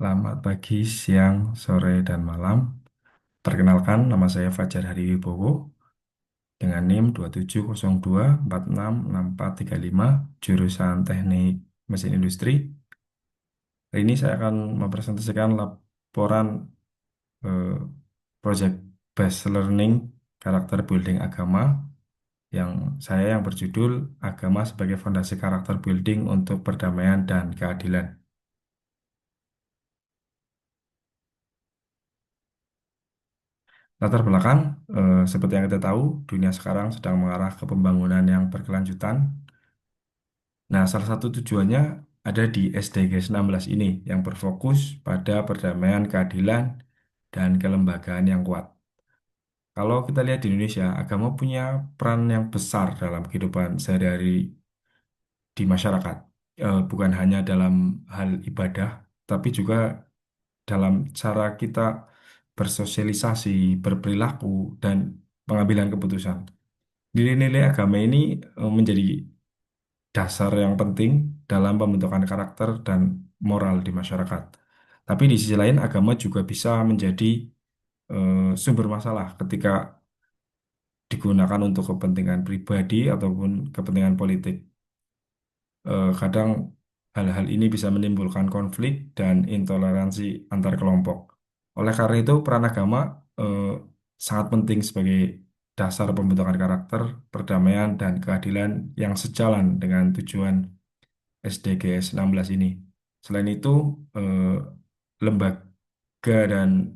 Selamat pagi, siang, sore, dan malam. Perkenalkan, nama saya Fajar Hari Wibowo dengan NIM 2702466435 jurusan Teknik Mesin Industri. Hari ini saya akan mempresentasikan laporan eh, Project Based Learning Karakter Building Agama yang yang berjudul Agama sebagai Fondasi Karakter Building untuk Perdamaian dan Keadilan. Latar belakang, seperti yang kita tahu, dunia sekarang sedang mengarah ke pembangunan yang berkelanjutan. Nah, salah satu tujuannya ada di SDG 16 ini yang berfokus pada perdamaian, keadilan, dan kelembagaan yang kuat. Kalau kita lihat di Indonesia, agama punya peran yang besar dalam kehidupan sehari-hari di masyarakat. Bukan hanya dalam hal ibadah, tapi juga dalam cara kita bersosialisasi, berperilaku, dan pengambilan keputusan. Nilai-nilai agama ini menjadi dasar yang penting dalam pembentukan karakter dan moral di masyarakat. Tapi di sisi lain, agama juga bisa menjadi sumber masalah ketika digunakan untuk kepentingan pribadi ataupun kepentingan politik. Kadang hal-hal ini bisa menimbulkan konflik dan intoleransi antar kelompok. Oleh karena itu, peran agama eh, sangat penting sebagai dasar pembentukan karakter, perdamaian, dan keadilan yang sejalan dengan tujuan SDG 16 ini. Selain itu, lembaga dan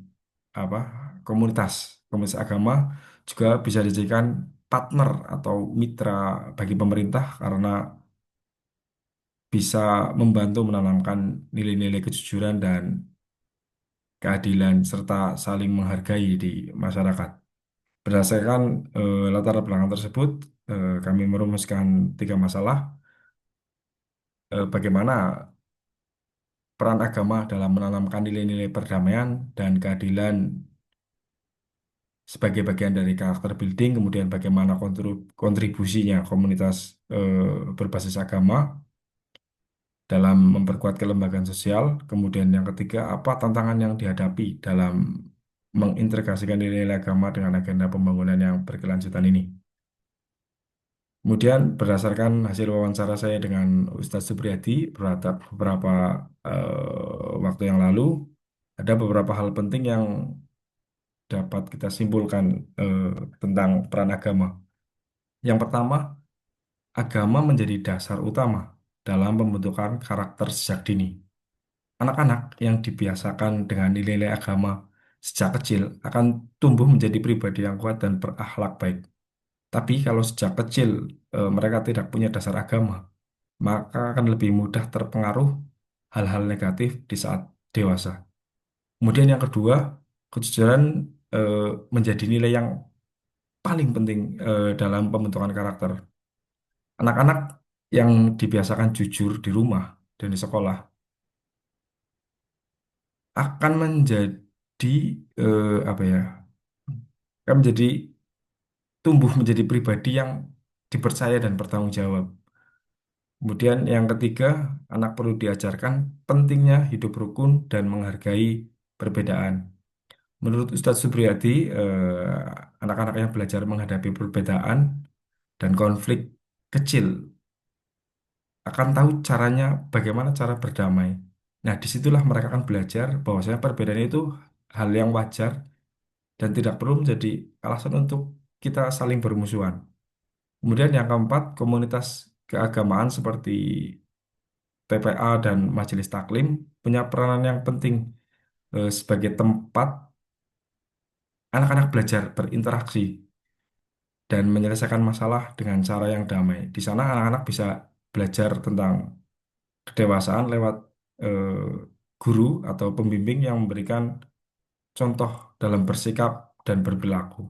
apa komunitas komunitas agama juga bisa dijadikan partner atau mitra bagi pemerintah karena bisa membantu menanamkan nilai-nilai kejujuran dan keadilan serta saling menghargai di masyarakat. Berdasarkan latar belakang tersebut, kami merumuskan tiga masalah. Bagaimana peran agama dalam menanamkan nilai-nilai perdamaian dan keadilan sebagai bagian dari karakter building, kemudian bagaimana kontribusinya komunitas berbasis agama dalam memperkuat kelembagaan sosial, kemudian yang ketiga, apa tantangan yang dihadapi dalam mengintegrasikan nilai-nilai agama dengan agenda pembangunan yang berkelanjutan ini. Kemudian berdasarkan hasil wawancara saya dengan Ustadz Supriyadi beberapa waktu yang lalu, ada beberapa hal penting yang dapat kita simpulkan eh, tentang peran agama. Yang pertama, agama menjadi dasar utama dalam pembentukan karakter sejak dini. Anak-anak yang dibiasakan dengan nilai-nilai agama sejak kecil akan tumbuh menjadi pribadi yang kuat dan berakhlak baik. Tapi kalau sejak kecil mereka tidak punya dasar agama, maka akan lebih mudah terpengaruh hal-hal negatif di saat dewasa. Kemudian yang kedua, kejujuran eh, menjadi nilai yang paling penting dalam pembentukan karakter. Anak-anak yang dibiasakan jujur di rumah dan di sekolah akan menjadi apa ya? Akan menjadi tumbuh menjadi pribadi yang dipercaya dan bertanggung jawab. Kemudian yang ketiga, anak perlu diajarkan pentingnya hidup rukun dan menghargai perbedaan. Menurut Ustadz Supriyadi, anak-anak yang belajar menghadapi perbedaan dan konflik kecil akan tahu caranya bagaimana cara berdamai. Nah, disitulah mereka akan belajar bahwasanya perbedaan itu hal yang wajar dan tidak perlu menjadi alasan untuk kita saling bermusuhan. Kemudian yang keempat, komunitas keagamaan seperti TPA dan Majelis Taklim punya peranan yang penting sebagai tempat anak-anak belajar berinteraksi dan menyelesaikan masalah dengan cara yang damai. Di sana anak-anak bisa belajar tentang kedewasaan lewat eh, guru atau pembimbing yang memberikan contoh dalam bersikap dan berperilaku.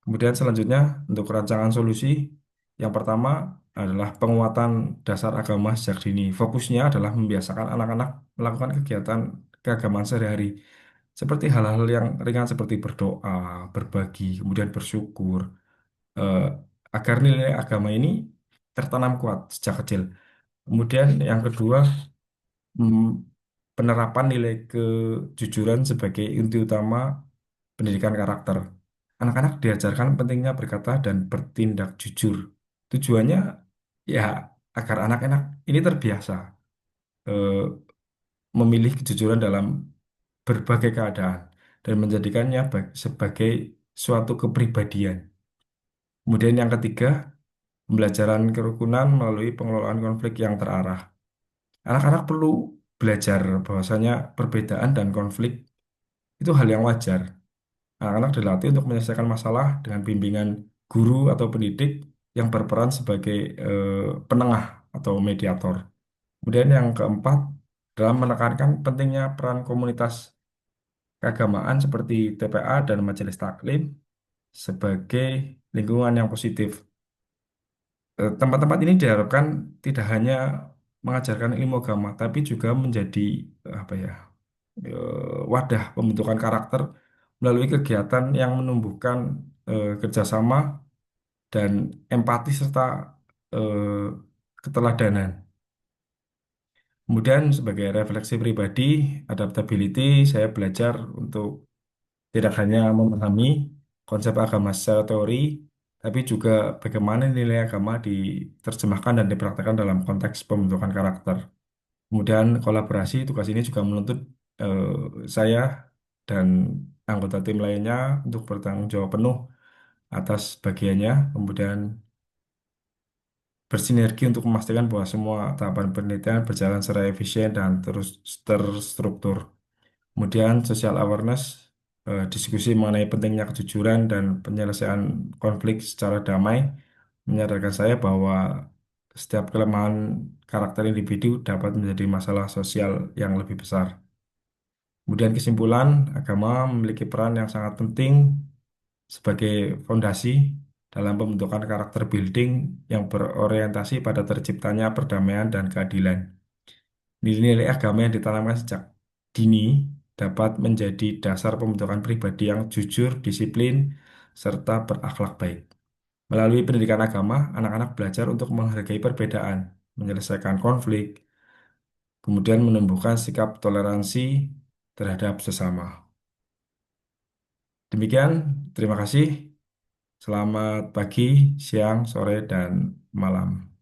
Kemudian selanjutnya untuk rancangan solusi, yang pertama adalah penguatan dasar agama sejak dini. Fokusnya adalah membiasakan anak-anak melakukan kegiatan keagamaan sehari-hari, seperti hal-hal yang ringan seperti berdoa, berbagi, kemudian bersyukur, eh, agar nilai agama ini tertanam kuat sejak kecil. Kemudian yang kedua, penerapan nilai kejujuran sebagai inti utama pendidikan karakter. Anak-anak diajarkan pentingnya berkata dan bertindak jujur. Tujuannya ya agar anak-anak ini terbiasa eh, memilih kejujuran dalam berbagai keadaan dan menjadikannya sebagai suatu kepribadian. Kemudian yang ketiga, pembelajaran kerukunan melalui pengelolaan konflik yang terarah. Anak-anak perlu belajar bahwasanya perbedaan dan konflik itu hal yang wajar. Anak-anak dilatih untuk menyelesaikan masalah dengan bimbingan guru atau pendidik yang berperan sebagai penengah atau mediator. Kemudian yang keempat, dalam menekankan pentingnya peran komunitas keagamaan seperti TPA dan Majelis Taklim sebagai lingkungan yang positif. Tempat-tempat ini diharapkan tidak hanya mengajarkan ilmu agama, tapi juga menjadi apa ya, wadah pembentukan karakter melalui kegiatan yang menumbuhkan kerjasama dan empati serta eh, keteladanan. Kemudian sebagai refleksi pribadi, adaptability, saya belajar untuk tidak hanya memahami konsep agama secara teori, tapi juga bagaimana nilai agama diterjemahkan dan dipraktekkan dalam konteks pembentukan karakter. Kemudian kolaborasi, tugas ini juga menuntut eh, saya dan anggota tim lainnya untuk bertanggung jawab penuh atas bagiannya, kemudian bersinergi untuk memastikan bahwa semua tahapan penelitian berjalan secara efisien dan terus terstruktur. Kemudian social awareness, diskusi mengenai pentingnya kejujuran dan penyelesaian konflik secara damai, menyadarkan saya bahwa setiap kelemahan karakter individu dapat menjadi masalah sosial yang lebih besar. Kemudian kesimpulan, agama memiliki peran yang sangat penting sebagai fondasi dalam pembentukan karakter building yang berorientasi pada terciptanya perdamaian dan keadilan. Nilai-nilai agama yang ditanamkan sejak dini dapat menjadi dasar pembentukan pribadi yang jujur, disiplin, serta berakhlak baik. Melalui pendidikan agama, anak-anak belajar untuk menghargai perbedaan, menyelesaikan konflik, kemudian menumbuhkan sikap toleransi terhadap sesama. Demikian, terima kasih. Selamat pagi, siang, sore, dan malam.